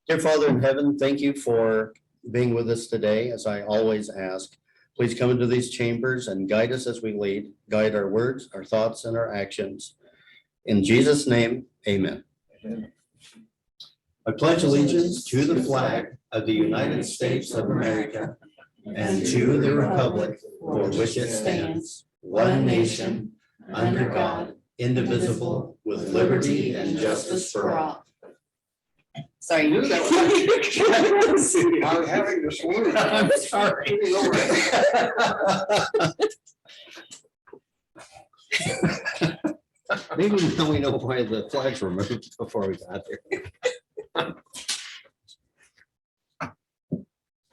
Dear Father in heaven, thank you for being with us today. As I always ask, please come into these chambers and guide us as we lead, guide our words, our thoughts, and our actions. In Jesus' name, amen. Amen. I pledge allegiance to the flag of the United States of America and to the republic for which it stands, one nation, under God, indivisible, with liberty and justice for all. Sorry. I was having this one. I'm sorry. Maybe now we know why the flags were moved before we got there.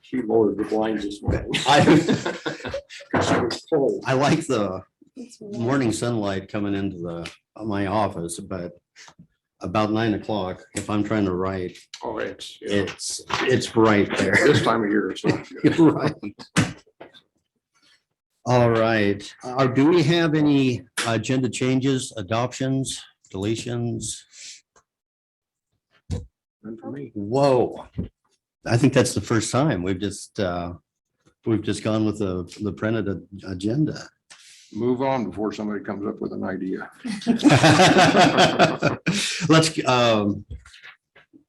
She lowered the blinds this morning. I It was cold. I like the morning sunlight coming into my office, but about 9 o'clock, if I'm trying to write, Oh, yeah. it's right there. This time of year, it's not good. You're right. All right. Do we have any agenda changes, adoptions, deletions? None for me. Whoa. I think that's the first time. We've just gone with the printed agenda. Move on before somebody comes up with an idea. Let's, did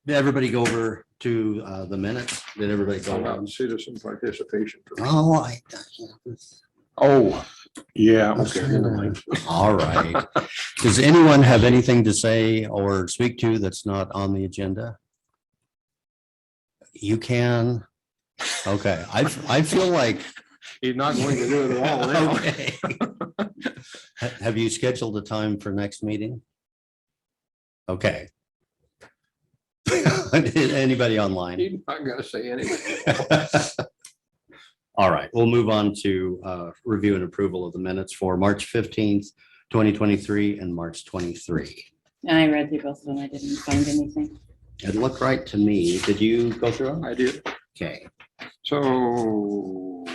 everybody go over to the minutes? Did everybody How go? about citizen participation? Oh, Oh, yeah, okay. never mind. all right. Does anyone have anything to say or speak to that's not on the agenda? You can. Okay, I feel like. He's not going to do it at all now. Okay. Have you scheduled a time for next meeting? Okay. Anybody online? He's not gonna say anything. All right, we'll move on to review and approval of the minutes for March 15th, 2023 and March 23. And I read through both of them. I didn't find anything. It looked right to me. Did you go through them? I did. Okay, So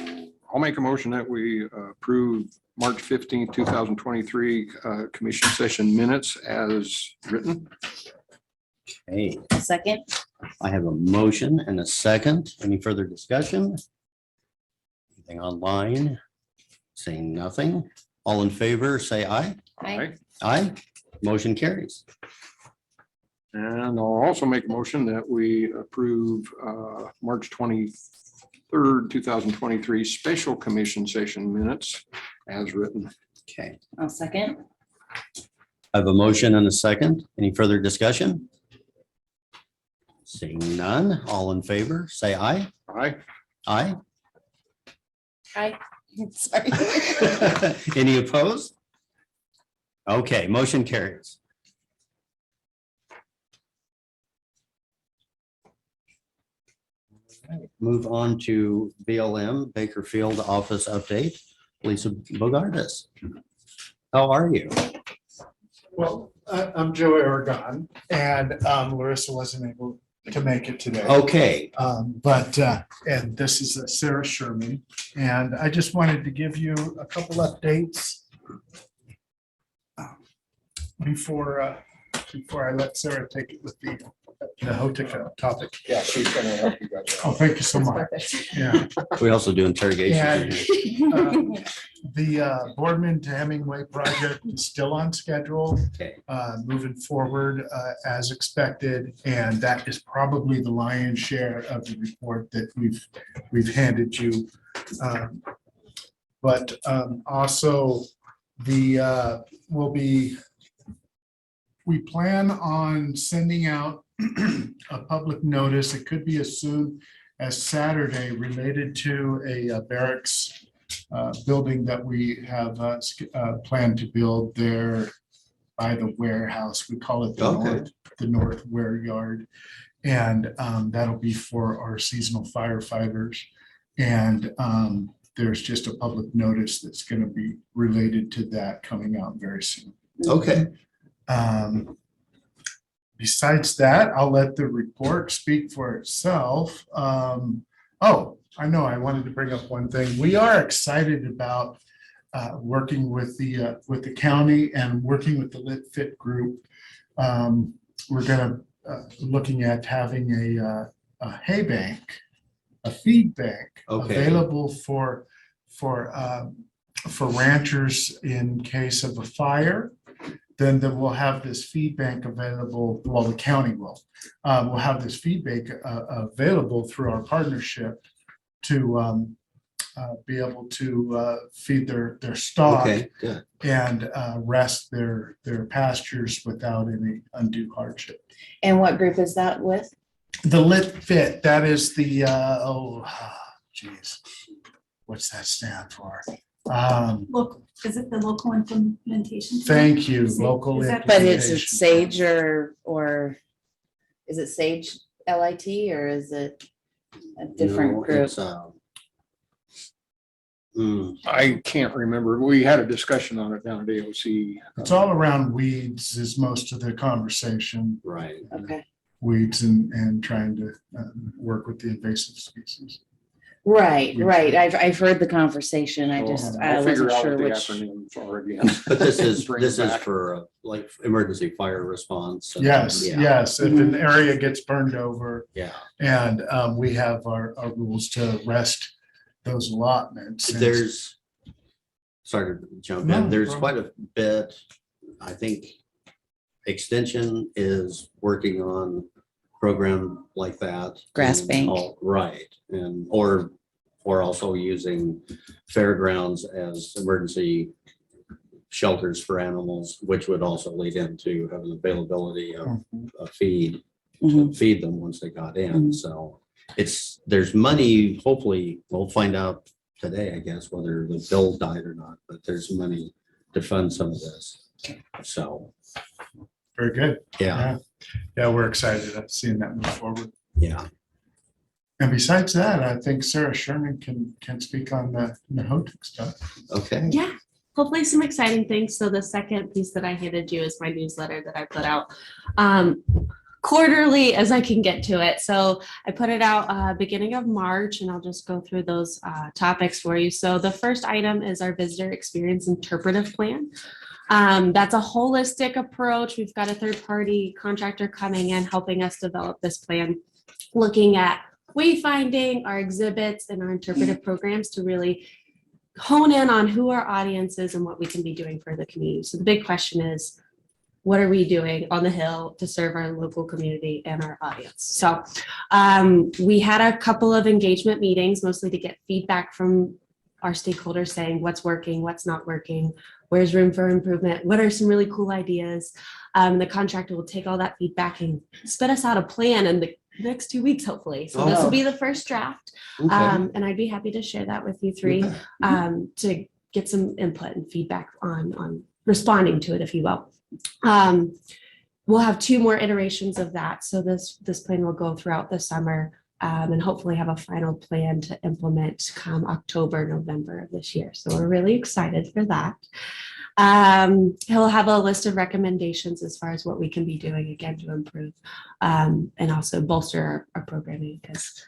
I'll make a motion that we approve March 15th, 2023 commission session minutes as written. hey, A second. I have a motion and a second. Any further discussion? Anything online? Saying nothing. All in favor, say aye. Aye. Aye. Motion carries. And I'll also make a motion that we approve March 23rd, 2023 special commission session minutes as written. Okay, I'll second. I have a motion and a second. Any further discussion? Seeing none, all in favor, say aye. Aye. Aye. Aye. Sorry. Any opposed? Okay, motion carries. All right, move on to BLM Bakerfield office update. Lisa Bogardus. How are you? Well, I'm Joe Aragon, and Larissa wasn't able to make it today. Okay, And this is Sarah Sherman, and I just wanted to give you a couple updates before I let Sarah take it with the HOTICA topic. Yeah, she's gonna help you guys. Oh, thank you so much. Yeah. we also do interrogation. And the Boardman to Hemingway project is still on schedule, Okay. moving forward as expected, and that is probably the lion's share of the report that we've handed you. But also we plan on sending out a public notice. It could be as soon as Saturday related to a barracks building that we have planned to build there by the warehouse. We call it the North Ware Yard. And that'll be for our seasonal firefighters. And there's just a public notice that's going to be related to that coming out very soon. Okay. Besides that, I'll let the report speak for itself. Oh, I know, I wanted to bring up one thing. We are excited about working with the county and working with the Lit Fit group. We're gonna looking at having a hay bank, a feed bank Okay. available for ranchers in case of a fire. Then we'll have this feed bank available, well, the county will. We'll have this feed bank available through our partnership to be able to feed their stock Okay, good. and rest their pastures without any undue hardship. And what group is that with? The Lit Fit, that is the, geez, what's that stand for? Local, is it the local implementation? Thank you, Is it- local. is that- But is it implementation. Sage or is it Sage LIT or is it a different No, group? it's, I can't remember. We had a discussion on it down at AOC. It's all around weeds is most of the conversation, right. Okay, weeds and trying to work with the invasive species. right. I've heard the conversation. I just, I I'll figure wasn't out sure what the which. acronyms are again. But this is, Bring this it is back. for like emergency fire response. and- Yes, Yeah, yes, if an area gets burned over yeah. and we have our rules to rest those allotments. and- There's, sorry to jump No, in, there's no quite a bit, I think Extension is working on program like that. Grass and bank. all- Right, and, or also using fairgrounds as emergency shelters for animals, which would also lead into having availability of Mhm. a feed Mhm. to feed them once they got in, Mhm. so there's money, hopefully, we'll find out today, I guess, whether the bill died or not, but there's money to fund some of this. So, Very good. yeah, Yeah, we're excited at seeing that move forward. yeah, And besides that, I think Sarah Sherman can speak on the Nahotic stuff. okay. Yeah, hopefully some exciting things. So the second piece that I handed you is my newsletter that I put out quarterly as I can get to it. So I put it out beginning of March, and I'll just go through those topics for you. So the first item is our visitor experience interpretive plan. That's a holistic approach. We've got a third-party contractor coming in, helping us develop this plan, looking at wayfinding, our exhibits, and our interpretive programs to really hone in on who our audience is and what we can be doing for the community. So the big question is, what are we doing on the Hill to serve our local community and our audience? So we had a couple of engagement meetings, mostly to get feedback from our stakeholders saying what's working, what's not working, where's room for improvement, what are some really cool ideas. The contractor will take all that feedback and spit us out a plan in the next 2 weeks, hopefully. So this will be the first draft. Okay. And I'd be happy to share that with you three to get some input and feedback on responding to it, if you will. We'll have 2 more iterations of that. So this plan will go throughout the summer and hopefully have a final plan to implement come October, November of this year. So we're really excited for that. He'll have a list of recommendations as far as what we can be doing again to improve and also bolster our programming, because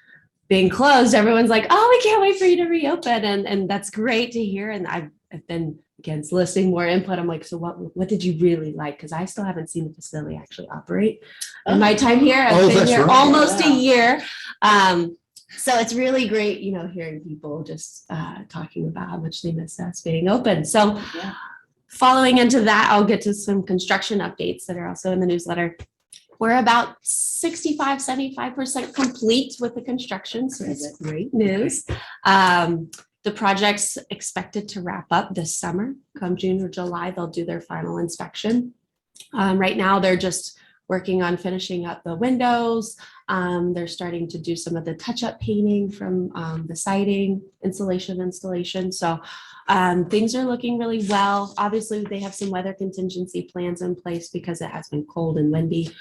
being closed, everyone's like, oh, we can't wait for you to reopen. And that's great to hear. And I've been, again, listening more input. I'm like, so what did you really like? Because I still haven't seen the facility actually operate. In my time here, I've been that's here right. almost a Wow. year. So it's really great, hearing people just talking about how much they miss us being open. So Yeah. following into that, I'll get to some construction updates that are also in the newsletter. We're about 65, 75% complete with the construction, so that's great news. The project's expected to wrap up this summer. Come June or July, they'll do their final inspection. Right now, they're just working on finishing up the windows. They're starting to do some of the touch-up painting from the siding installation. So things are looking really well. Obviously, they have some weather contingency plans in place because it has been cold and windy.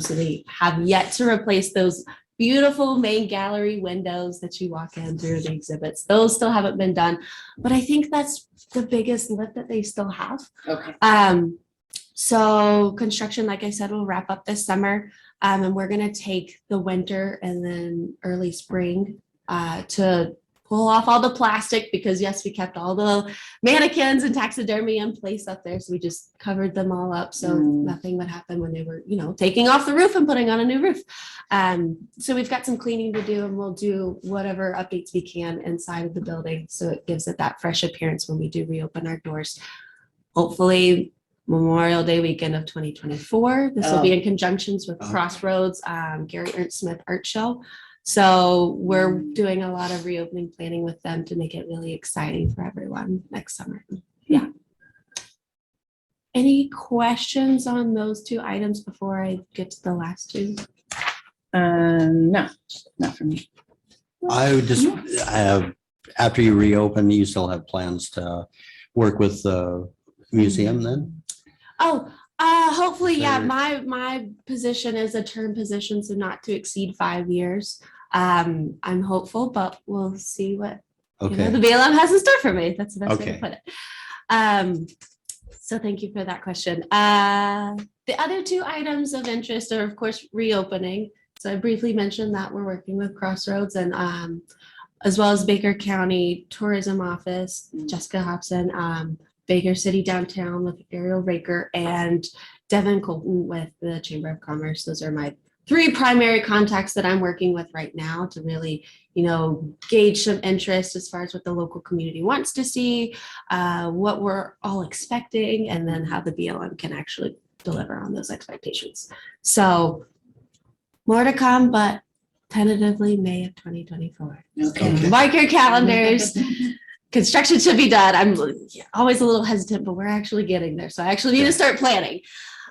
So they have yet to replace those beautiful main gallery windows that you walk in through the exhibits. Those still haven't been done, but I think that's the biggest lift that they still have. Okay. So construction, like I said, will wrap up this summer. And we're gonna take the winter and then early spring to pull off all the plastic because yes, we kept all the mannequins and taxidermy in place up there. So we just covered them all up. So nothing would happen when they were, taking off the roof and putting on a new roof. So we've got some cleaning to do and we'll do whatever updates we can inside of the building. So it gives it that fresh appearance when we do reopen our doors. Hopefully Memorial Day weekend of 2024. This will be in conjunctions with Crossroads, Gary Ernst Smith Art Show. So we're doing a lot of reopening planning with them to make it really exciting for everyone next summer. Yeah. Any questions on those two items before I get to the last two? No, not for me. I would just have, after you reopen, you still have plans to work with the museum then? Oh, hopefully, yeah. Or- My position is a term position, so not to exceed 5 years. I'm hopeful, but we'll see what the Okay, BLM has in store for me. That's the best way Okay. to put it. So thank you for that question. The other two items of interest are, of course, reopening. So I briefly mentioned that we're working with Crossroads and as well as Baker County Tourism Office, Jessica Hobson, Baker City Downtown with Ariel Raker, and Devin Colton with the Chamber of Commerce. Those are my three primary contacts that I'm working with right now to really, gauge some interest as far as what the local community wants to see, what we're all expecting, and then how the BLM can actually deliver on those expectations. So more to come, but tentatively May of 2024. Okay. Mark your calendars. Construction should be done. I'm always a little hesitant, but we're actually getting there. So I actually need to start planning.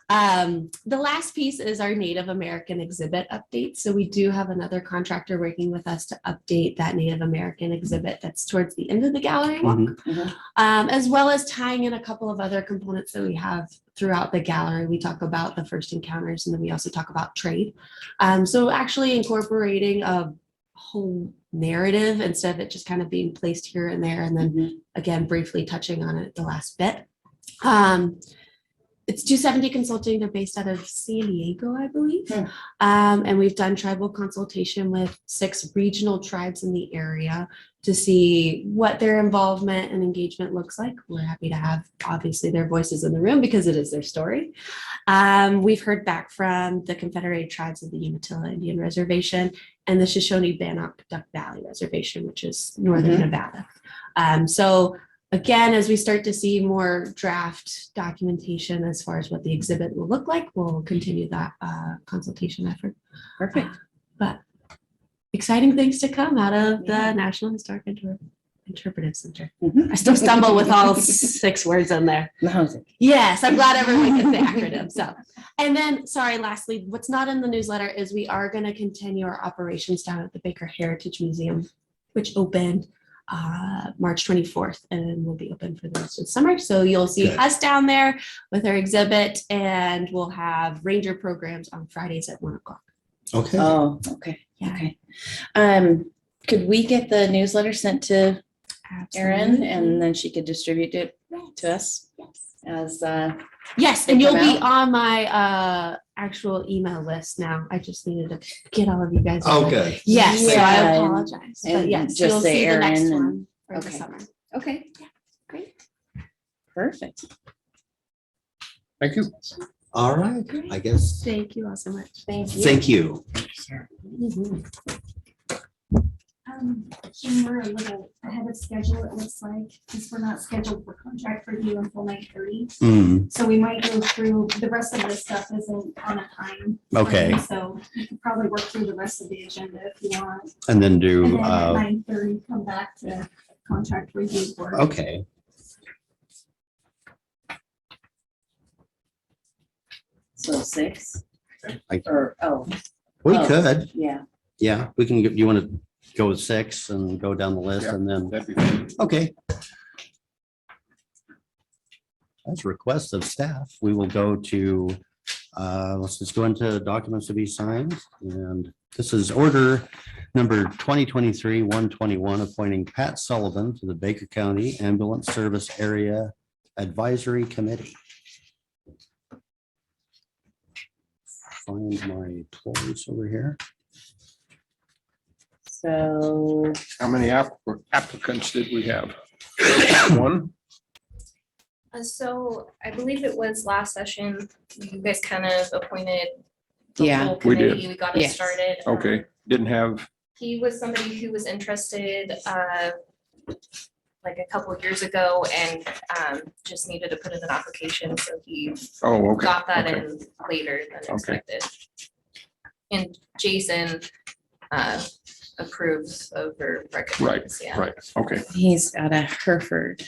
The last piece is our Native American exhibit update. So we do have another contractor working with us to update that Native American exhibit that's towards the end of the gallery walk, as well as tying in a couple of other components that we have throughout the gallery. We talk about the first encounters, and then we also talk about trade. So actually incorporating a whole narrative instead of it just kind of being placed here and there, and then again briefly touching on it the last bit. It's 270 Consulting. They're based out of San Diego, I believe. And we've done tribal consultation with 6 regional tribes in the area to see what their involvement and engagement looks like. We're happy to have, obviously, their voices in the room because it is their story. We've heard back from the Confederated Tribes of the Umatilla Indian Reservation and the Shoshone-Bannock Duck Valley Reservation, which is northern Nevada. So again, as we start to see more draft documentation as far as what the exhibit will look like, we'll continue that consultation effort. Perfect. But exciting things to come out of the National Historic Interpretive Center. I still stumble with all 6 words in there. Yes, I'm glad everyone gets the acronym. So, and then, sorry, lastly, what's not in the newsletter is we are going to continue our operations down at the Baker Heritage Museum, which opened March 24th and will be open for the rest of the summer. So you'll see Good. us down there with our exhibit, and we'll have ranger programs on Fridays at 1:00. okay. Oh, okay. Yeah. Okay. Could we get the newsletter sent to Erin Absolutely. and then she could distribute it to us as Yes, they and you'll come be out? on my actual email list now. I just needed to get all of you guys. Oh, on. good. Yes, so Yeah, I and- apologize. But and yes, just you'll say see the next Erin and- one for the okay. summer. Okay. Great. Perfect. Thank you. All right, I guess, Thank you all so much. thank you. Mhm. Jim, we're a little ahead of schedule, it looks like, because we're not scheduled for contract review until 9:30. Mm, So we might go through, the rest of this stuff isn't on a time. Okay. frame, So you could probably work through the rest of the agenda if you want. and then And do, then at 9:30, come back to contract review board. okay, So 6 I- or, we Oh. could, yeah. yeah, we can, you want to go with 6 and go down the list Yeah. and then, That'd be fine. okay. As a request of staff, we will go to, let's just go into documents to be signed. And this is order number 2023-121, appointing Pat Sullivan to the Baker County Ambulance Service Area Advisory Committee. Find my place over here. So How many applicants did we have? One? So I believe it was last session, you guys kind of appointed the Yeah. whole We did. committee, we got it Yes. started. Okay, didn't have, He was somebody who was interested, like a couple of years ago and, just needed to put in an application, so he oh, okay. got that okay. in later than Okay. expected. And Jason, approves of or recommends, yeah. Right, okay. he's out of Hereford.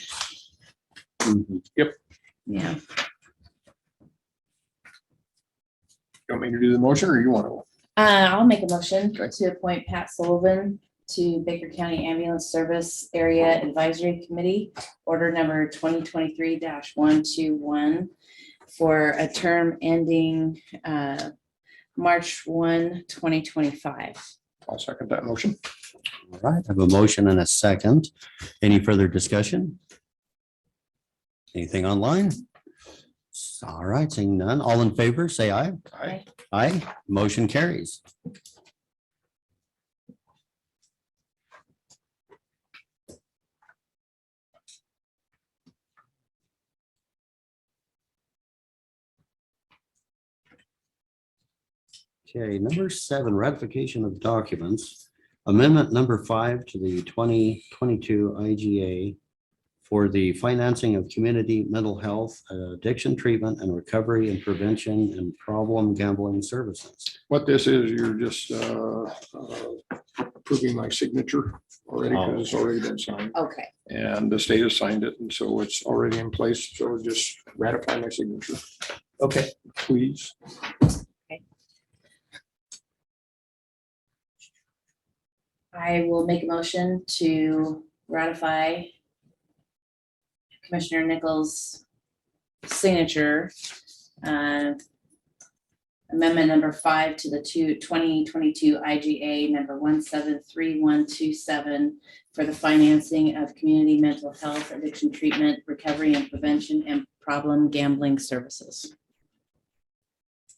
Yep. Yeah. You want me to do the motion or you want to? I'll make a motion Okay. to appoint Pat Sullivan to Baker County Ambulance Service Area Advisory Committee, order number 2023-121 for a term ending March 1, 2025. I'll second that motion. All right, I have a motion and a second. Any further discussion? Anything online? All right, seeing none. All in favor, say aye. Aye. Aye, motion carries. Okay, number 7, ratification of documents. Amendment number 5 to the 2022 IGA for the financing of community mental health, addiction treatment and recovery and prevention and problem gambling services. What this is, you're just approving my signature already because it's already been signed. Okay. And the state has signed it, and so it's already in place. So just ratify my signature, Okay. please. I will make a motion to ratify Commissioner Nichols' signature. Amendment number 5 to the 2022 IGA number 173127 for the financing of community mental health, addiction treatment, recovery and prevention, and problem gambling services.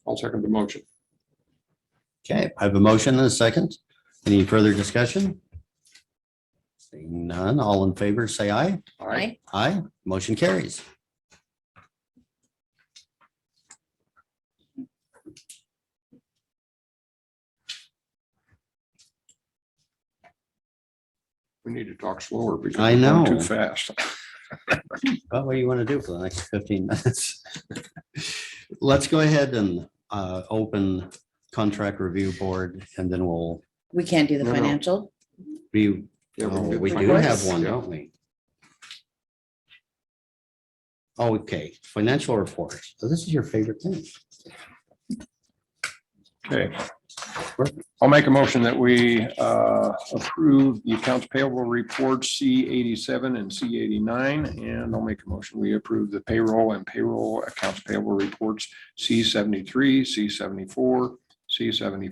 I'll second the motion. Okay, I have a motion and a second. Any further discussion? Seeing none, all in favor, say aye. All right. Aye, motion carries. We need to talk slower because I we're going too know. fast. Well, what do you want to do for the next 15 minutes? Let's go ahead and open contract review board and then we'll We can't do the No, no. financial. be, Yeah, we can oh, do we the do reports. have one, Yeah. don't we? Okay, financial report. So this is your favorite thing. Okay. I'll make a motion that we approve the accounts payable reports C87 and C89. And I'll make a motion, we approve the payroll and payroll accounts payable reports C73, C74, C75,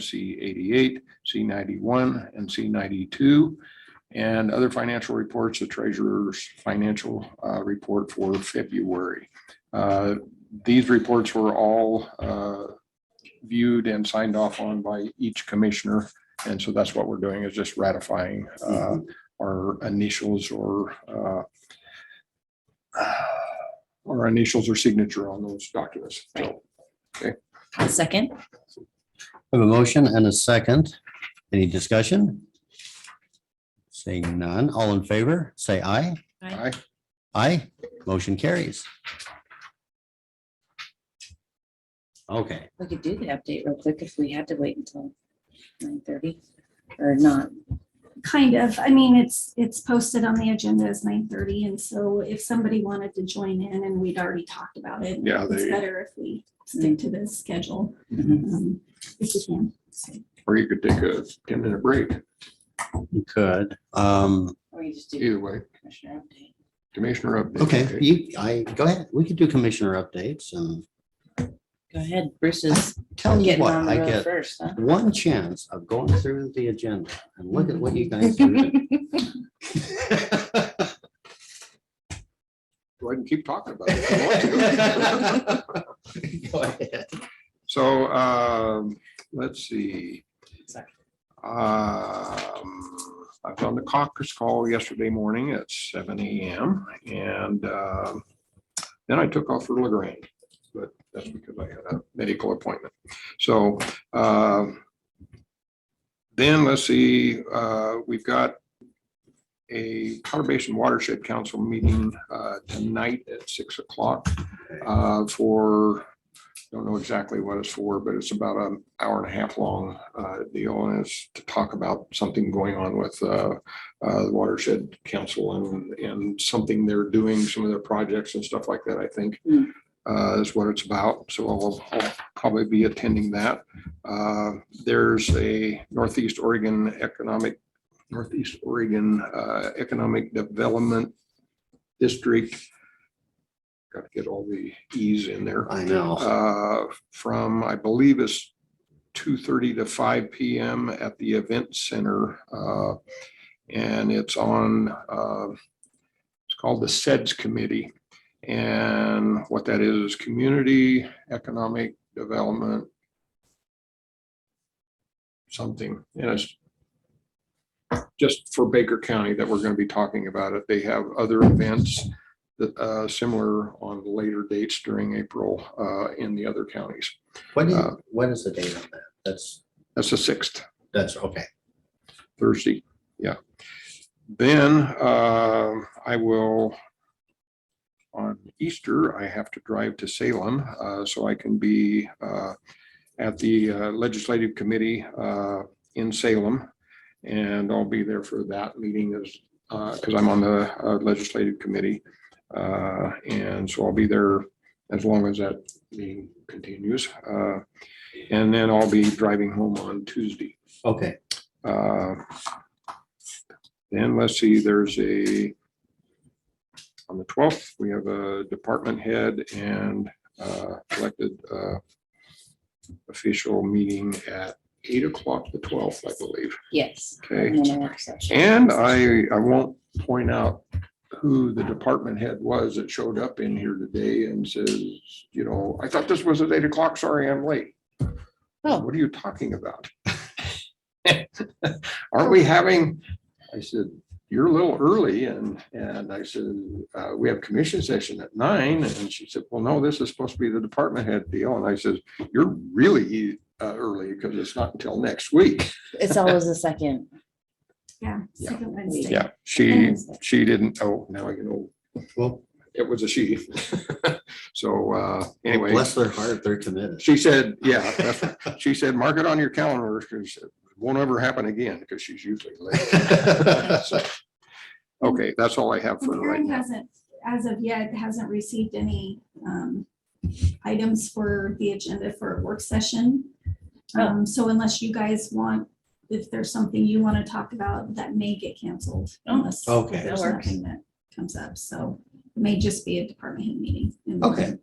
C88, C91, and C92. And other financial reports, the treasurer's financial report for February. These reports were all viewed and signed off on by each commissioner. And so that's what we're doing, is just ratifying our initials or signature on those documents. So, A second. I have a motion and a second. Any discussion? Seeing none, all in favor, say aye. aye. Aye, motion carries. Okay, We could do the update real quick if we had to wait until 9:30 or not. Kind of. I mean, it's posted on the agenda as 9:30, and so if somebody wanted to join in and we'd already talked about it, Yeah, it's they- better if we stick to the schedule, Mhm. if we can. So, Or you could take a 10-minute break. you could. Or you just do Either way, commissioner update. commissioner update. Okay, go ahead. We could do commissioner updates and Go ahead. Bruce is tell you getting what, on the I road get first, huh? one chance of going through the agenda and look at what you guys do. Go ahead and keep talking about it if you want to. Go ahead. So let's see. hopped on the caucus call yesterday morning at 7 a.m. and then I took off for LaGrange, but that's because I had a medical appointment. So then let's see, we've got a Powder Basin Watershed Council meeting tonight at 6 o'clock for, don't know exactly what it's for, but it's about an hour and a half long deal, and it's to talk about something going on with the Watershed Council and something they're doing, some of their projects and stuff like that, I think. Is what it's about. So I'll probably be attending that. There's a Northeast Oregon Economic Development District. Got to get all the E's in there. I know. From, I believe it's 2:30 to 5 p.m. at the event center. And it's on, it's called the SEDS Committee. And what that is Community Economic Development something. And it's just for Baker County that we're going to be talking about it. They have other events that similar on later dates during April in the other counties. When is the date on that? That's the 6th, okay. Thursday. Yeah. Then I will, on Easter, I have to drive to Salem so I can be at the legislative committee in Salem. And I'll be there for that meeting because I'm on the legislative committee. And so I'll be there as long as that meeting continues. And then I'll be driving home on Tuesday. Okay. Then let's see, there's on the 12th, we have a department head and elected official meeting at 8 o'clock, the 12th, I believe. Yes. Okay. And then a work session. And I won't point out who the department head was that showed up in here today and says, you know, I thought this was at 8 o'clock. Sorry, I'm late. Oh. What are you talking about? Aren't we having, I said, you're a little early. And I said, we have commission session at 9. And she said, well, no, this is supposed to be the department head deal. And I said, you're really early because it's not until next week. It's always the second. Yeah, Yeah. second Wednesday. Yeah, she didn't, oh, now I know. Well, It was a she. So anyway, bless their heart, they're committed. she said, yeah, that's right. She said, mark it on your calendar because it won't ever happen again because she's usually late. So, okay, that's all I have for And right Erin now. hasn't, as of yet, hasn't received any items for the agenda for a work session. So unless you guys want, if there's something you want to talk about, that may get canceled unless if Okay. there's That works. nothing that comes up. So it may just be a department head meeting. Okay.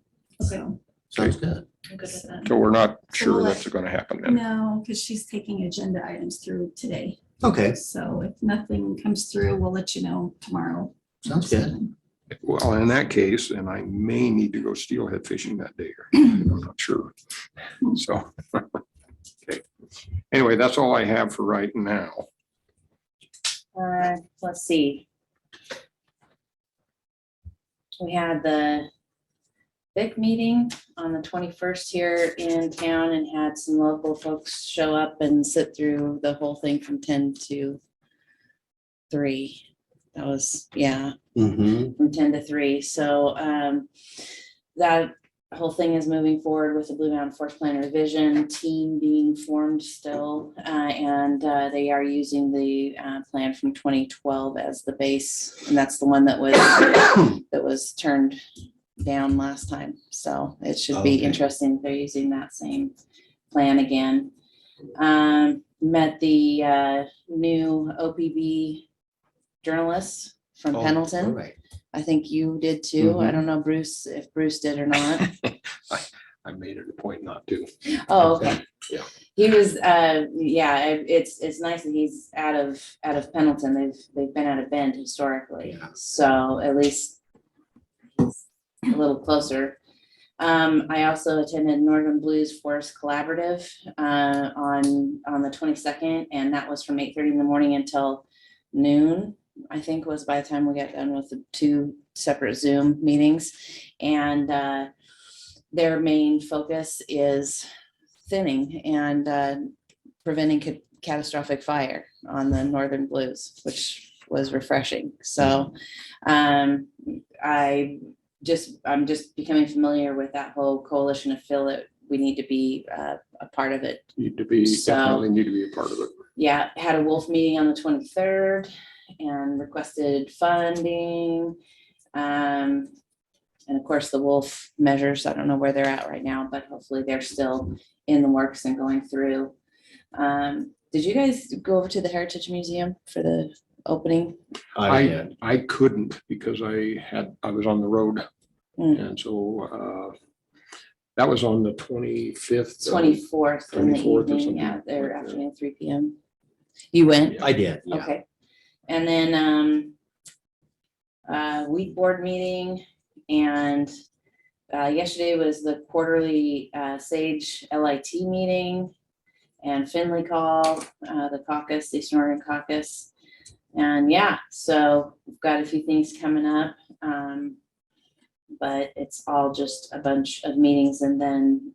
So, Sounds good. I'm good with that. So we're not So sure we'll let- that's going to happen then. no, because she's taking agenda items through today. Okay, So if nothing comes through, we'll let you know tomorrow. sounds good. Well, in that case, then I may need to go steelhead fishing that day. I'm not sure. So, okay. Anyway, that's all I have for right now. Let's see. We had the big meeting on the 21st here in town and had some local folks show up and sit through the whole thing from 10 to 3. That was, yeah, Mm-hmm. from 10 to 3. So that whole thing is moving forward with the Blue Mountain Forest Plan revision team being formed still. And they are using the plan from 2012 as the base. And that's the one that was turned down last time. So it should be Okay. interesting. They're using that same plan again. Met the new OPB journalists from Pendleton. Right. I think you did too. I don't know, Bruce, if Bruce did or not. I made it a point not to. Oh, okay. Yeah. He was, yeah, it's nice that he's out of Pendleton. They've been out of Bend historically. Yeah. So at least he's a little closer. I also attended Northern Blues Forest Collaborative on the 22nd, and that was from 8:30 in the morning until noon, I think was by the time we got done with the 2 separate Zoom meetings. And their main focus is thinning and preventing catastrophic fire on the northern blues, which was refreshing. So I'm just becoming familiar with that whole coalition of feel that we need to be a part of it. Definitely need to be a part of it. Yeah, had a Wolf meeting on the 23rd and requested funding. And of course, the Wolf measures, I don't know where they're at right now, but hopefully they're still in the works and going through. Did you guys go over to the Heritage Museum for the opening? I couldn't because I was on the road. Mm. And so that was on the 25th. 24th in the 24th or evening, something yeah, their like that. afternoon, 3 p.m. You went? I did, yeah. Okay. And then week board meeting, and yesterday was the quarterly Sage LIT meeting, and Finley called the caucus, the Eastern Oregon caucus. And yeah, so we've got a few things coming up. But it's all just a bunch of meetings, and then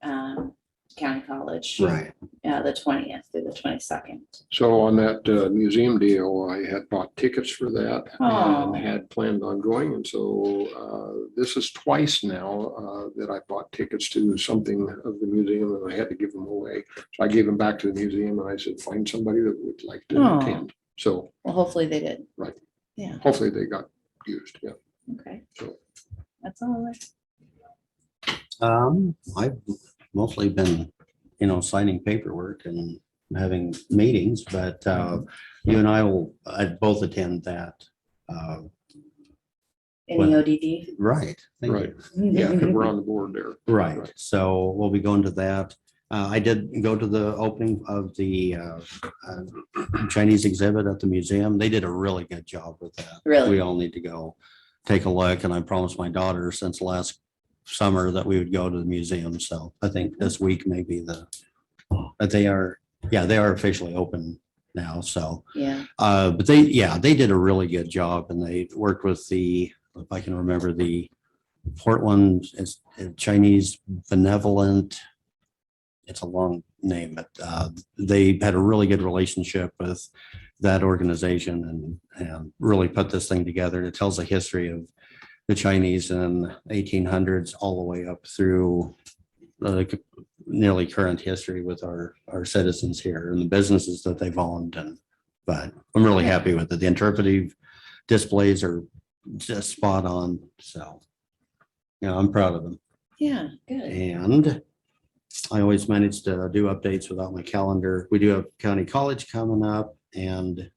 county college. Right. The 20th through the 22nd. So on that museum deal, I had bought tickets for that Oh. and had planned on going. And so this is twice now that I bought tickets to something of the museum and I had to give them away. So I gave them back to the museum and I said, find somebody that would like to Oh. attend. So Well, hopefully they did. Right. Yeah. hopefully they got used. Yeah. Okay. So That's all. I've mostly been, signing paperwork and having meetings, but you and I will both attend that. Any ODD? Right. Thank Right. you. yeah, 'cause we're on the board there. Right. So we'll be going to that. I did go to the opening of the Chinese exhibit at the museum. They did a really good job with that. Really? We all need to go take a look, and I promised my daughter since last summer that we would go to the museum. So I think this week may be but they are officially open now. So, Yeah. but they did a really good job, and they worked with if I can remember, the Portland Chinese Benevolent. It's a long name, but they had a really good relationship with that organization and really put this thing together. It tells the history of the Chinese in 1800s all the way up through nearly current history with our citizens here and the businesses that they've owned. But I'm really happy with it. The interpretive displays are just spot on. So, I'm proud of them. Yeah. Good. And I always manage to do updates without my calendar. We do have county college coming up, and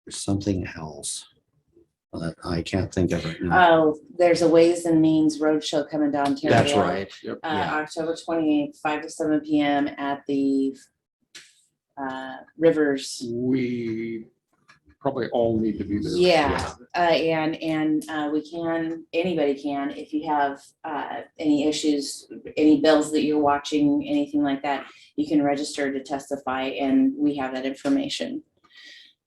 there's something else that I can't think of right now. Oh, there's a Ways and Means Roadshow coming to Ontario. That's right. Yep. Yeah. October 28th, 5 to 7 p.m. at the Rivers. We probably all need to be there. Yeah, and anybody can, if you have any issues, any bills that you're watching, anything like that, you can register to testify, and we have that information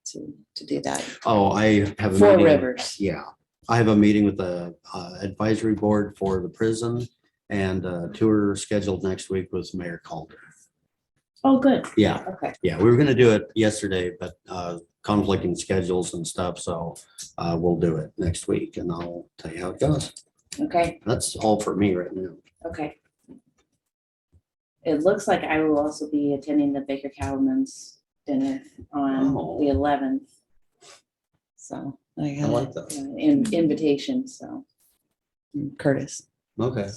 to do that Oh, I have a for meeting. Rivers. Yeah, I have a meeting with the advisory board for the prison and a tour scheduled next week with Mayor Calder. Oh, good. Yeah, Okay. yeah, we were gonna do it yesterday, but conflicting schedules and stuff, so we'll do it next week and I'll tell you how it goes. Okay. That's all for me right now. Okay. It looks like I will also be attending the Baker Cattleman's dinner on Oh. the 11th. So I got like that. an invitation, so Curtis. Okay.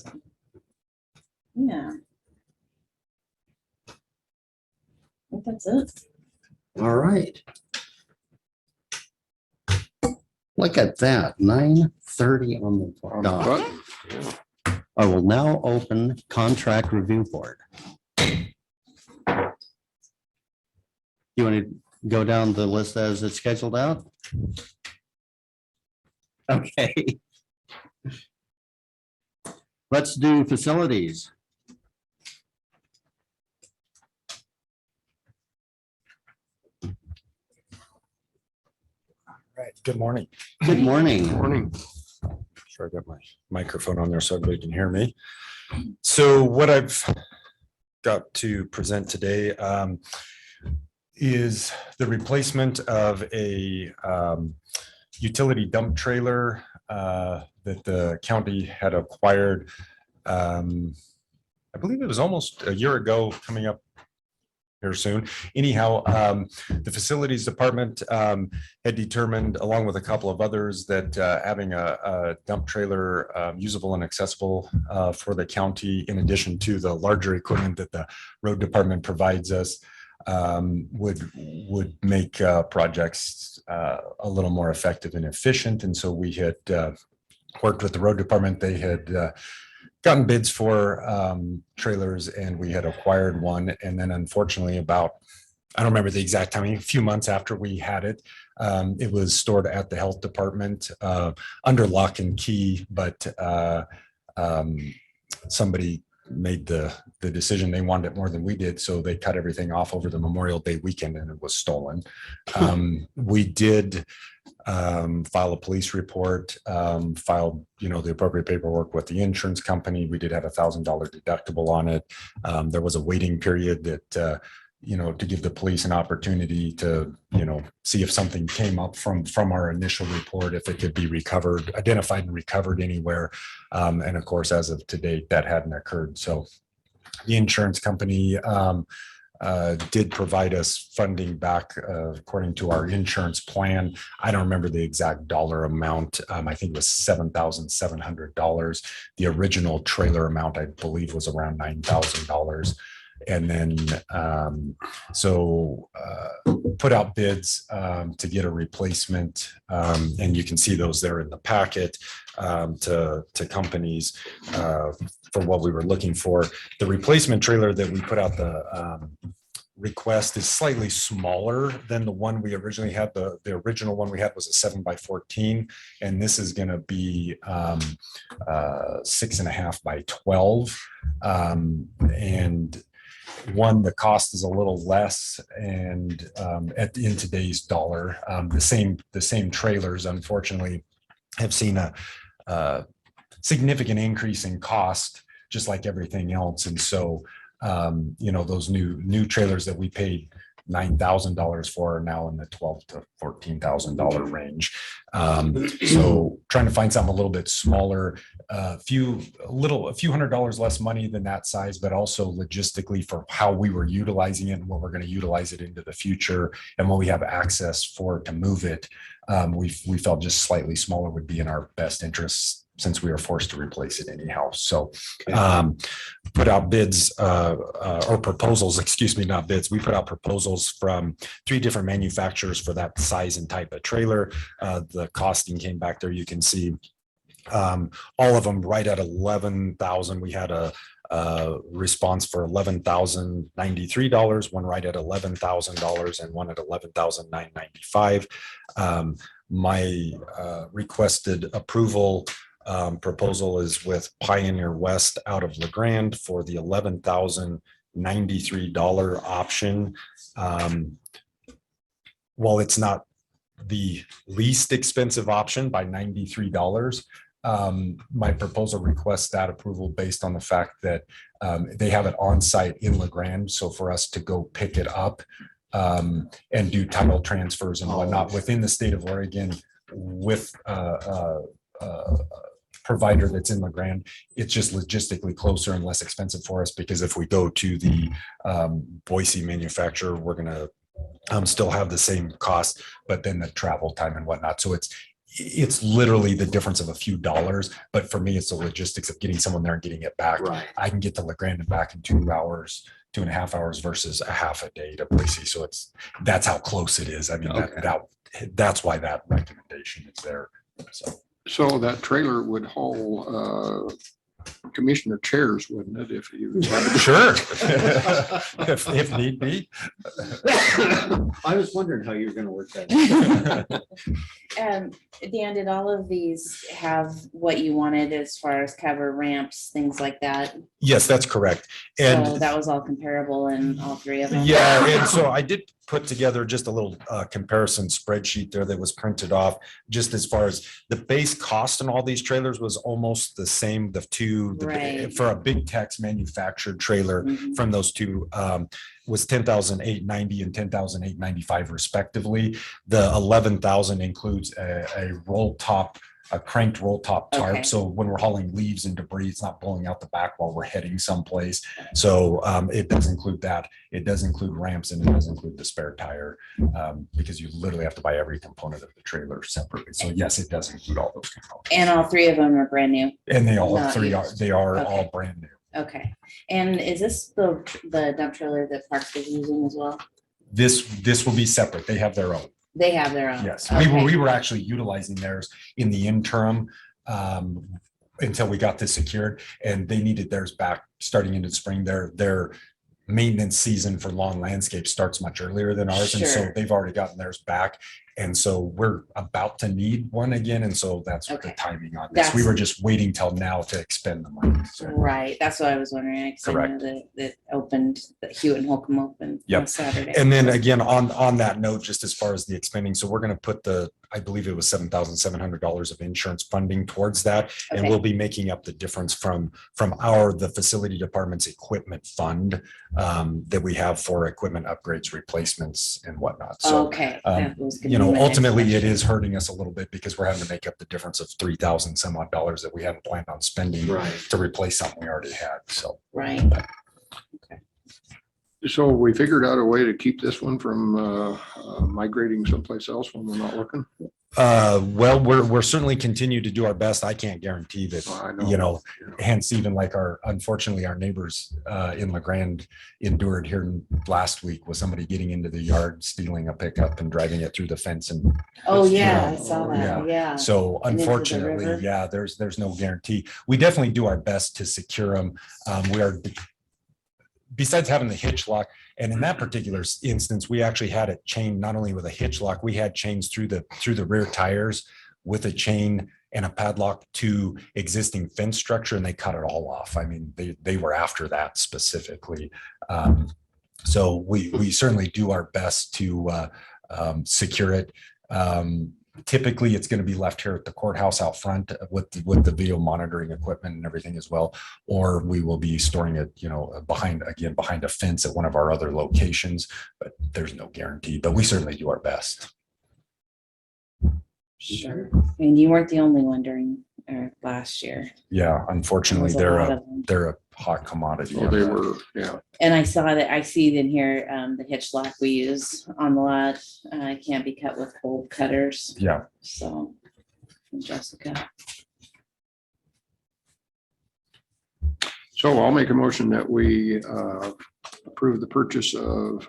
Yeah. I think that's it. All right. Look at that, 9:30 on the On the dot. button. Yeah. I will now open contract review board. You want to go down the list as it's scheduled out? Okay. Let's do facilities. right, good morning. Good morning. Morning. Sure, I got my microphone on there so everybody can hear me. So what I've got to present today is the replacement of a utility dump trailer that the county had acquired. I believe it was almost a year ago, coming up here soon. Anyhow, the facilities department had determined, along with a couple of others, that having a dump trailer usable and accessible for the county, in addition to the larger equipment that the road department provides us, would make projects a little more effective and efficient. And so we had worked with the road department. They had gotten bids for trailers, and we had acquired one. And then unfortunately, about, I don't remember the exact timing, a few months after we had it, it was stored at the health department under lock and key, but somebody made the decision they wanted it more than we did, so they cut everything off over the Memorial Day weekend, and it was stolen. We did file a police report, filed, the appropriate paperwork with the insurance company. We did have $1,000 deductible on it. There was a waiting period that, to give the police an opportunity to, see if something came up from our initial report, if it could be recovered, identified and recovered anywhere. And of course, as of today, that hadn't occurred. So the insurance company did provide us funding back according to our insurance plan. I don't remember the exact dollar amount. I think it was $7,700. The original trailer amount, I believe, was around $9,000. And then put out bids to get a replacement, and you can see those there in the packet, to companies for what we were looking for. The replacement trailer that we put out the request is slightly smaller than the one we originally had. The original one we had was a 7x14, and this is going to be 6.5 by 12. And the cost is a little less, and in today's dollar, the same trailers, unfortunately, have seen a significant increase in cost, just like everything else. And so, those new trailers that we paid $9,000 for are now in the $12,000 to $14,000 range. So trying to find something a little bit smaller, a few $100 less money than that size, but also logistically for how we were utilizing it and what we're going to utilize it into the future, and when we have access for to move it, we felt just slightly smaller would be in our best interest, since we are forced to replace it anyhow. So put out bids or proposals, not bids. We put out proposals from 3 different manufacturers for that size and type of trailer. The costing came back there. You can see all of them right at $11,000. We had a response for $11,093, one right at $11,000, and one at $11,995. My requested approval proposal is with Pioneer West out of LeGrand for the $11,093 option. While it's not the least expensive option by $93, my proposal requests that approval based on the fact that they have it on site in LeGrand. So for us to go pick it up and do title transfers and whatnot within the state of Oregon with provider that's in LeGrand, it's just logistically closer and less expensive for us, because if we go to the Boise manufacturer, we're going to still have the same cost, but then the travel time and whatnot. So it's literally the difference of a few dollars, but for me, it's the logistics of getting someone there and getting it back. Right. I can get to LeGrand and back in 2 hours, 2.5 hours versus a half a day to Boise. So that's how close it is. I mean, that's why that recommendation is there. So that trailer would haul commissioner chairs, wouldn't it, if you? Sure. if need be. I was wondering how you were going to work that. Dan, did all of these have what you wanted as far as cover, ramps, things like that? Yes, that's correct. And so that was all comparable in all 3 of them? yeah, and so I did put together just a little comparison spreadsheet there that was printed off, just as far as the base cost on all these trailers was almost the same. Right. For a Big Tex manufactured trailer Mhm. from those two was 10,890 and 10,895 respectively. The 11,000 includes a roll top, a cranked roll top tarp. Okay. So when we're hauling leaves and debris, it's not blowing out the back while we're heading someplace. So it does include that. It does include ramps, and it does include the spare tire, because you literally have to buy every component of the trailer separately. So yes, it does include all those components. And all three of them are brand new. And they all Not three are, used. they are Okay. all brand new. Okay. And is this the dump trailer that Parks is using as well? This will be separate. They have their own. They have their own. Yes, Okay. we were actually utilizing theirs in the interim until we got this secured, and they needed theirs back starting into spring. Their maintenance season for lawn landscape starts much earlier than ours, and so Sure. they've already gotten theirs back. And so we're about to need one again, and so that's the Okay. timing on this. We That's- were just waiting till now to expend the money. So, Right. That's what I was wondering. 'Cause I know Correct. that opened, that Hewitt and Holcomb opened Yep. on Saturday. and then again, on that note, just as far as the expending, so we're going to put I believe it was $7,700 of insurance funding towards that. And Okay. we'll be making up the difference from the facility department's equipment fund that we have for equipment upgrades, replacements and whatnot. So, Okay. um, That was gonna be my next ultimately it question. is hurting us a little bit because we're having to make up the difference of 3,000 some odd dollars that we hadn't planned on spending Right. to replace something we already had. So. Right. So we figured out a way to keep this one from migrating someplace else when we're not looking. Well, we're certainly continue to do our best. I can't guarantee that, I know. hence even like unfortunately our neighbors in LeGrand endured here last week with somebody getting into the yard, stealing a pickup and driving it through the fence. And Oh, yeah, I Yeah. saw that. Yeah. so And into the unfortunately, river. yeah, there's no guarantee. We definitely do our best to secure them. We are, besides having the hitch lock, and in that particular instance, we actually had it chained not only with a hitch lock, we had chains through the rear tires with a chain and a padlock to existing fence structure, and they cut it all off. I mean, they were after that specifically. So we certainly do our best to secure it. Typically, it's going to be left here at the courthouse out front with the video monitoring equipment and everything as well, or we will be storing it, behind a fence at one of our other locations. But there's no guarantee. But we certainly do our best. Sure. And you weren't the only one during last year. Yeah, There unfortunately, was a lot of them. they're a hot commodity. So they were, yeah. And I see in here, the hitch lock we use on the lot, can't be cut with cold cutters. Yeah. So, from Jessica. So I'll make a motion that we approve the purchase of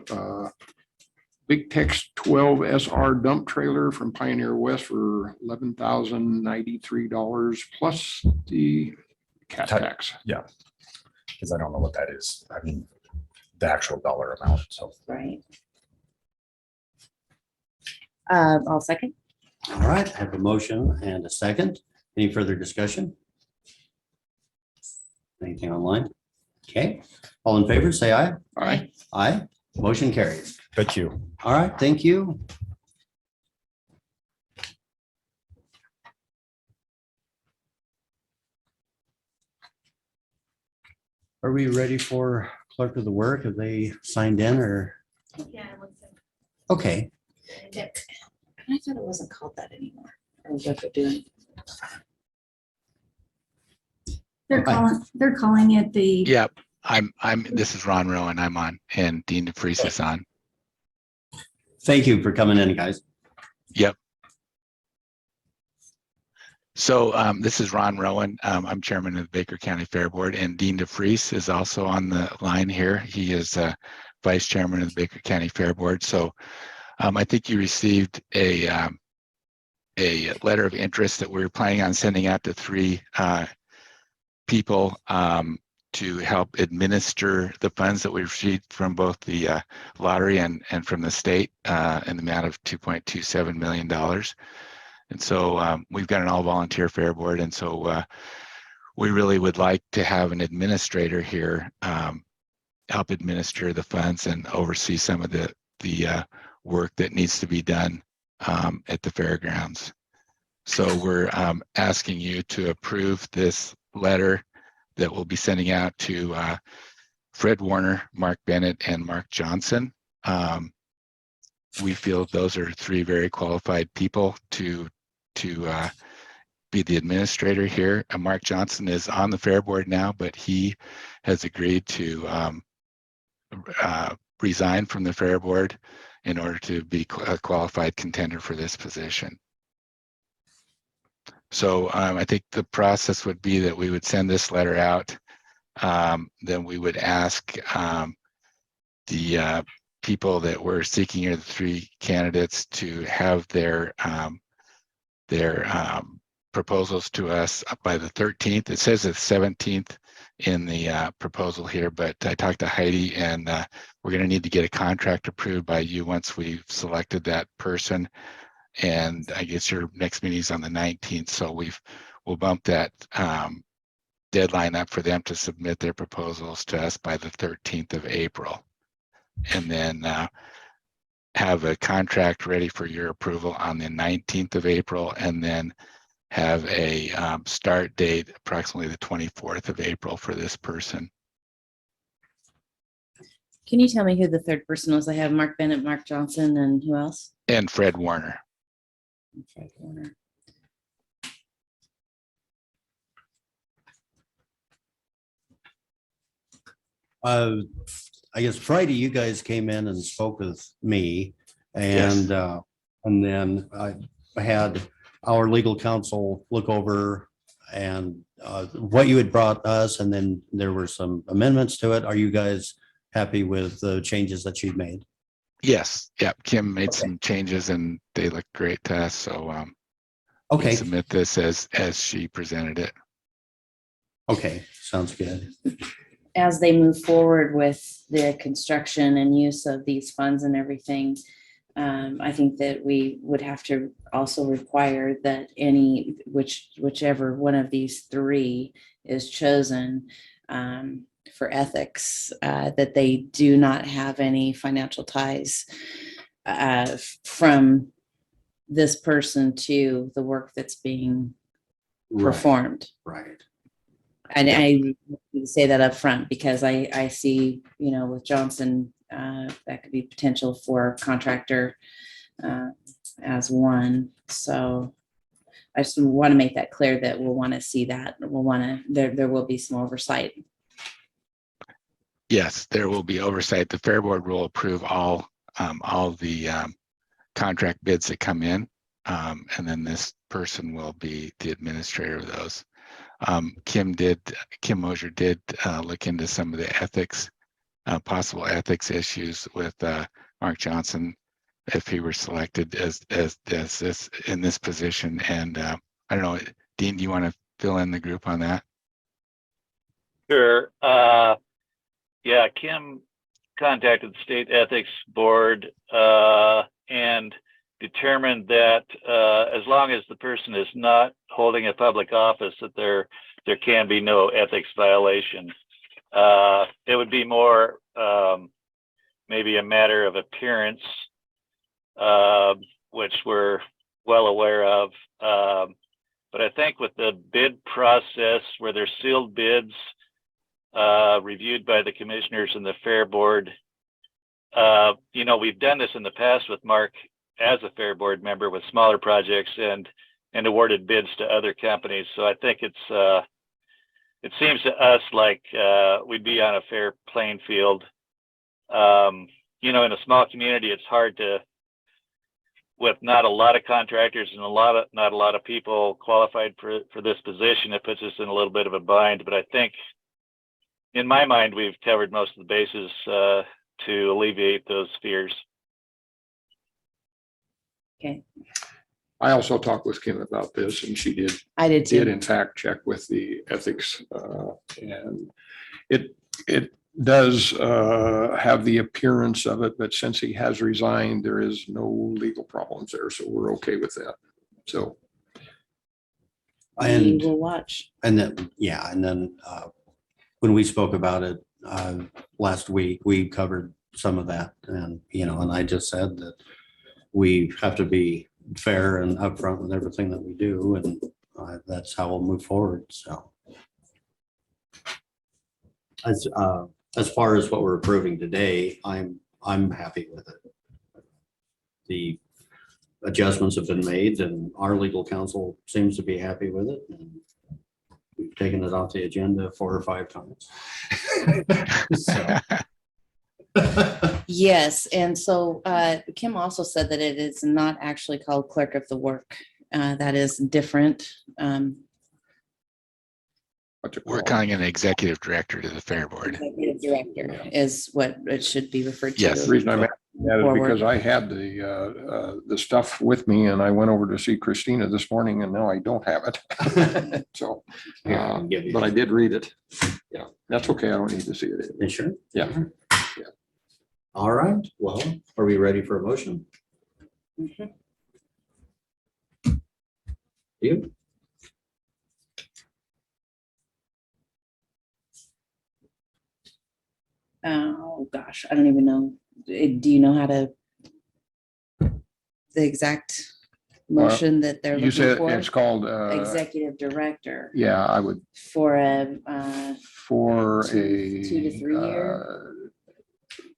Big Tex 12 SR dump trailer from Pioneer West for $11,093 plus the cat tax. Because I don't know what that is. I mean, the actual dollar amount. So Right. I'll second. All right, I have a motion and a second. Any further discussion? Anything online? Okay, all in favor, say aye. Aye. Aye, motion carries. thank you. All right, thank you. Are we ready for clerk of the work? Have they signed in or? Yeah, it looks like. Okay, I thought it wasn't called that anymore. Or what they're doing. They're calling it the. Yep, this is Ron Rowan, I'm on, and Dean DeFreeze is on. thank you for coming in, guys. Yep. So this is Ron Rowan. I'm chairman of the Baker County Fair Board, and Dean DeFreeze is also on the line here. He is vice chairman of the Baker County Fair Board. So I think you received a letter of interest that we're planning on sending out to 3 people to help administer the funds that we received from both the lottery and from the state in the amount of $2.27 million. And so we've got an all volunteer fair board. And so we really would like to have an administrator here help administer the funds and oversee some of the the work that needs to be done at the fairgrounds. So we're asking you to approve this letter that we'll be sending out to Fred Warner, Mark Bennett, and Mark Johnson. We feel those are three very qualified people to be the administrator here. Mark Johnson is on the fair board now, but he has agreed to resign from the fair board in order to be a qualified contender for this position. So I think the process would be that we would send this letter out. Then we would ask the people that we're seeking here, the three candidates, to have their proposals to us by the 13th. It says the 17th in the proposal here, but I talked to Heidi, and we're going to need to get a contract approved by you once we've selected that person. And I guess your next meeting is on the 19th, so we'll bump that deadline up for them to submit their proposals to us by the 13th of April, and then have a contract ready for your approval on the 19th of April, and then have a start date approximately the 24th of April for this person. Can you tell me who the third person was? I have Mark Bennett, Mark Johnson, and who else? And Fred Warner. Fred Warner. I guess Friday, you guys came in and spoke with me, and then I had our legal counsel look over and what you had brought us, and then there were some amendments to it. Are you guys happy with the changes that you've made? Yes, yeah, Kim made some changes and they look great to us, so we'll Okay, submit this as she presented it. okay, sounds good. As they move forward with the construction and use of these funds and everything, I think that we would have to also require that whichever one of these three is chosen for ethics, that they do not have any financial ties from this person to the work that's being performed. Right. And I say that up front because I see, with Johnson, that could be potential for contractor as one. So I just want to make that clear that we'll want to see that. There will be some oversight. Yes, there will be oversight. The Fair Board will approve all the contract bids that come in, and then this person will be the administrator of those. Kim Mosier did look into some of the ethics, possible ethics issues with Mark Johnson if he were selected as this in this position. And I don't know, Dean, do you want to fill in the group on that? Sure. Yeah, Kim contacted the State Ethics Board and determined that as long as the person is not holding a public office, that there can be no ethics violation. It would be more maybe a matter of appearance, which we're well aware of. But I think with the bid process where there's sealed bids reviewed by the commissioners and the Fair Board, we've done this in the past with Mark as a Fair Board member with smaller projects and awarded bids to other companies. So I think it seems to us like we'd be on a fair playing field. In a small community, it's hard to, with not a lot of contractors and not a lot of people qualified for this position, it puts us in a little bit of a bind. But I think, in my mind, we've covered most of the bases to alleviate those fears. Okay. I also talked with Kim about this, and she did I did too. in fact check with the ethics, and it does have the appearance of it, but since he has resigned, there is no legal problems there, so we're okay with that. So We And will watch. And then when we spoke about it last week, we covered some of that. And, and I just said that we have to be fair and upfront with everything that we do, and that's how we'll move forward, so. As far as what we're approving today, I'm happy with it. The adjustments have been made and our legal counsel seems to be happy with it. And we've taken it off the agenda 4 or 5 times. So. Yes, and so Kim also said that it is not actually called clerk of the work. That is different. What's it We're called? calling an executive director to the Fair Board. Executive director is what it should be referred to. Yes. The reason I'm asking that is Forward. because I had the stuff with me and I went over to see Christina this morning and now I don't have it. So, Here, I'll give you- but I did read it. Yeah, that's okay. I don't need to see it. You sure? Yeah. All right, well, are we ready for a motion? Mhm. You? Oh, gosh, I don't even know. Do you know how to? The exact motion that they're You looking said for? it's called, Executive director yeah, I would, for a, for a 2 to 3 year.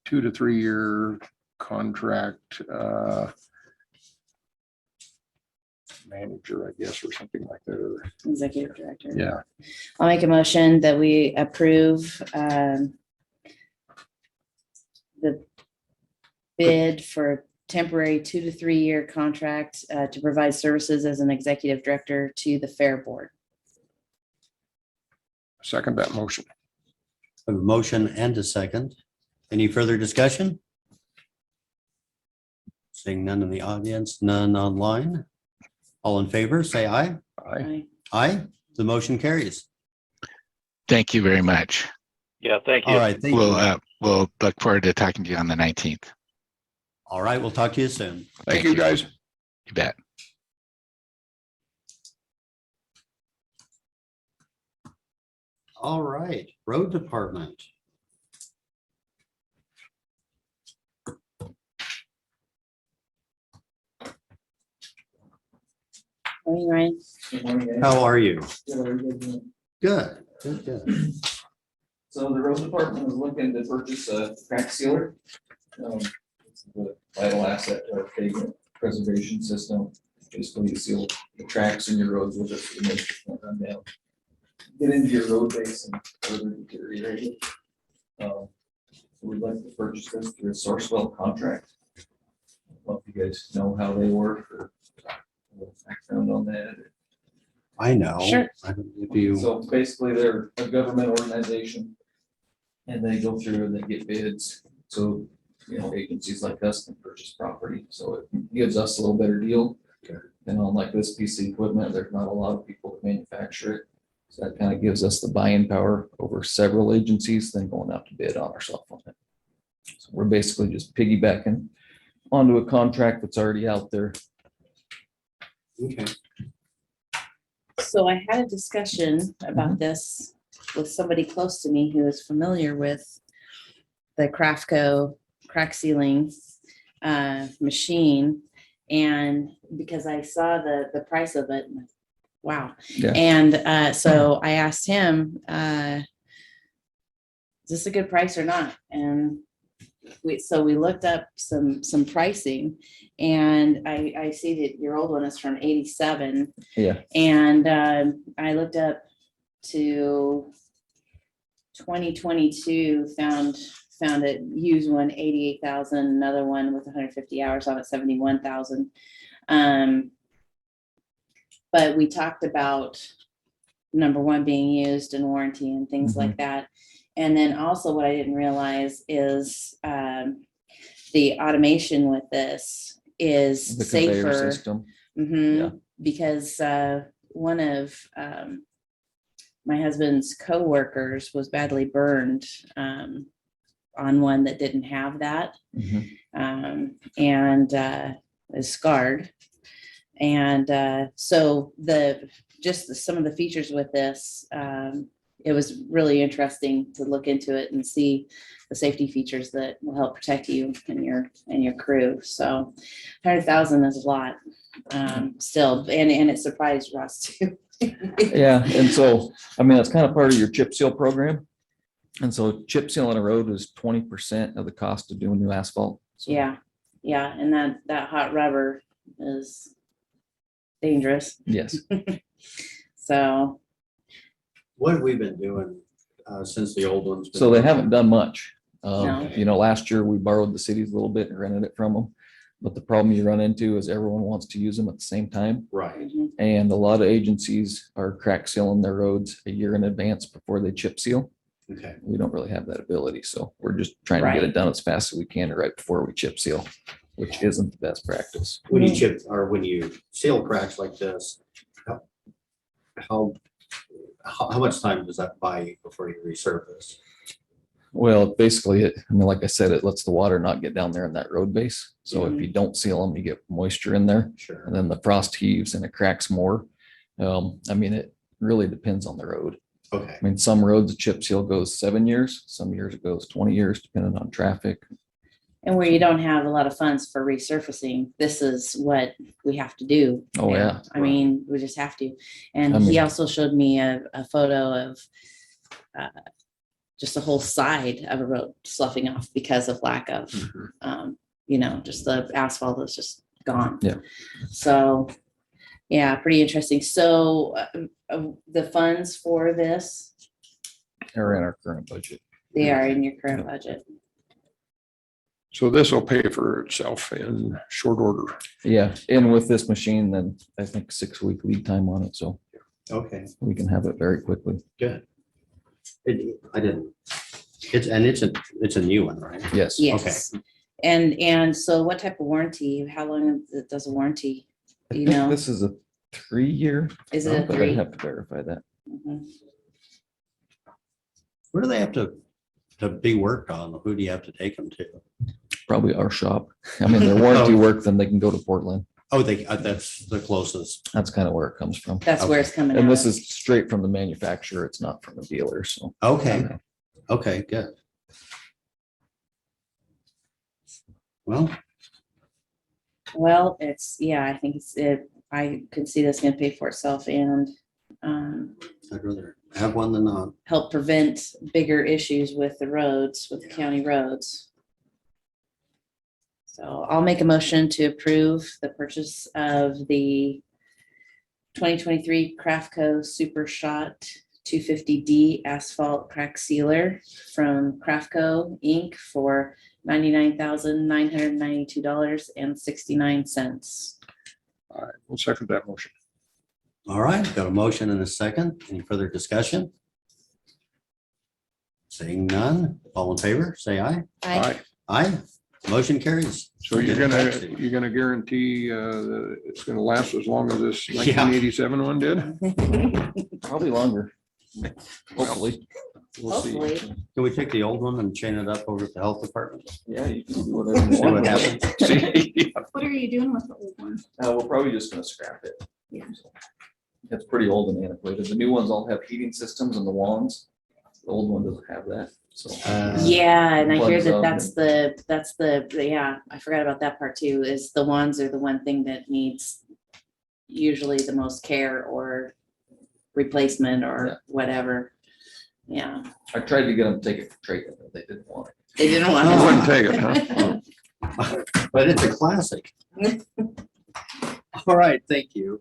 2 to 3 year contract, manager, I guess, or something like that. Or, executive director. yeah, I'll make a motion that we approve the bid for temporary 2 to 3 year contract to provide services as an executive director to the Fair Board. second that motion. A motion and a second. Any further discussion? Seeing none in the audience, none online. All in favor, say aye. Aye. Aye, the motion carries. Thank you very much. Yeah, thank you. All right, thank you. We'll look forward to talking to you on the 19th. All right, we'll talk to you soon. Thank you, guys. You bet. All right, road department. Morning, Ryan. How are you? So Good, good, good. the road department is looking to purchase a crack sealer. It's the vital asset to our pavement preservation system. Basically, you seal the tracks in your roads with it, so it makes it not run down. Get into your road base and further deteriorate it. We'd like to purchase this through a Sourcewell contract. I don't know if you guys know how they work or a little background on that. I know. Sure. I don't know if you, So basically, they're a government organization. And they go through and they get bids. So, agencies like us can purchase property. So it gives us a little better deal. Okay. And on like this piece of equipment, there's not a lot of people that manufacture it. So that kind of gives us the buying power over several agencies than going out to bid on ourselves on it. So we're basically just piggybacking onto a contract that's already out there. okay. So I had a discussion about this with somebody close to me who is familiar with the Craftco crack sealing machine. And because I saw the price of it, and wow. Yeah. And so I asked him, is this a good price or not? And we looked up some pricing, and I see that your old one is from 87. Yeah. And I looked up to 2022, found it used one 88,000, another one with 150 hours on it 71,000. But we talked about number one being used and warranty and things like that. And then also what I didn't realize is the automation with this is The conveyor safer. system. Mhm. Yeah. Because one of my husband's coworkers was badly burned on one that didn't have that, and is scarred. And so some of the features with this, it was really interesting to look into it and see the safety features that will help protect you and your crew. So 100,000 is a lot, still, and it surprised Ross too. Yeah, and so, I mean, that's kind of part of your chip seal program. And so chip sealing a road is 20% of the cost of doing new asphalt. So, Yeah, and that hot rubber is dangerous. yes, So, What have we been doing since the old ones? so they haven't done much. No. You know, last year we borrowed the cities a little bit and rented it from them. But the problem you run into is everyone wants to use them at the same time. Right. mhm. And a lot of agencies are crack sealing their roads a year in advance before they chip seal. Okay. We don't really have that ability, so we're just trying to get Right. it done as fast as we can right before we chip seal, which isn't the best practice. When you chip or when you seal cracks like this, how much time does that buy you before you resurface? Well, basically, I mean, like I said, it lets the water not get down there in that road base. So if you don't seal them, you get moisture in there, Sure. and then the frost heaves and it cracks more. I mean, it really depends on the road. Okay. I mean, some roads, the chip seal goes 7 years, some years it goes 20 years, depending on traffic. And where you don't have a lot of funds for resurfacing, this is what we have to do. Oh, now. yeah. I mean, we just have to. And I he mean- also showed me a photo of just a whole side of a road sloughing off because of lack of, just the asphalt is just gone. Yeah. So, yeah, pretty interesting. So the funds for this, Are in our current budget. they are in your current budget. So this will pay for itself in short order. Yeah, and with this machine, then I think 6-week lead time on it, so Okay, we can have it very quickly. good. I didn't. It's a new one, right? Yes. Yes. And so what type of warranty, how long does a warranty, I do you think know? this is a 3-year. Is it a But I 3? have to verify that. Mhm. Where do they have to be worked on? Who do you have to take them to? Probably our shop. I mean, their warranty work, then they can go to Portland. Oh, that's the closest. That's kind of where it comes from. That's where it's coming out. And this of. is straight from the manufacturer. It's not from the dealer, so. Okay, okay, good. Well, Well, I think I can see this gonna pay for itself and I'd rather have one than not. help prevent bigger issues with the roads, with the county roads. So I'll make a motion to approve the purchase of the 2023 Craftco Super Shot 250D asphalt crack sealer from Craftco Inc. for $99,992.69. All right, we'll second that motion. All right, got a motion and a second. Any further discussion? Seeing none, all in favor, say aye. All right, Aye, motion carries. so you're gonna guarantee that it's gonna last as long as this Yeah. 1987 one did? Probably longer. Hopefully. We'll see. Hopefully. Can we take the old one and chain it up over at the health department? Yeah, you can do whatever See what happens. See? What are you doing with the old one? We're probably just gonna scrap it. Yeah. It's pretty old and antiquated. The new ones all have heating systems and the wands. The old one doesn't have that, so. Yeah, and I hear Plugs that up that's the, yeah, I forgot about that part too, is the wands are the one thing that needs usually the most care or replacement Yeah. or whatever. Yeah, I tried to get them to take it for trade-in, but they didn't want it. they didn't want I to. wouldn't take it, huh? But it's a classic. All right, thank you.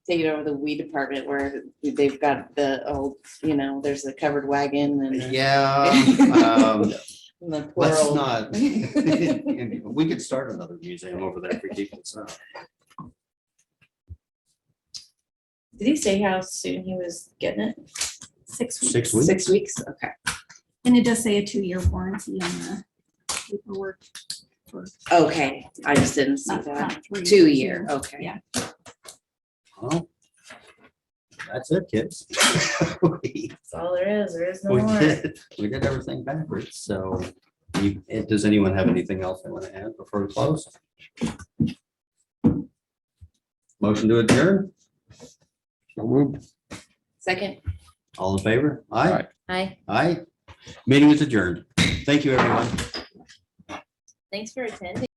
Take it over the weed department where they've got the old, there's a covered wagon and. Yeah, and the poor let's old- not. We could start another museum over there if we keep it. So. Did he say how soon he was getting it? 6 weeks. 6 weeks. 6 weeks? Okay. And it does say a 2-year warranty on the paperwork. For Okay, I just didn't see not that. 3. 2 year, okay. Yeah. Well, that's it, kids. That's all there is. There is no We more. we did everything backwards, so does anyone have anything else they want to add before we close? Motion to adjourn? So moved. Second, All in favor? Aye. Hi, Aye. Meeting is adjourned. Thank you, everyone. thanks for attending.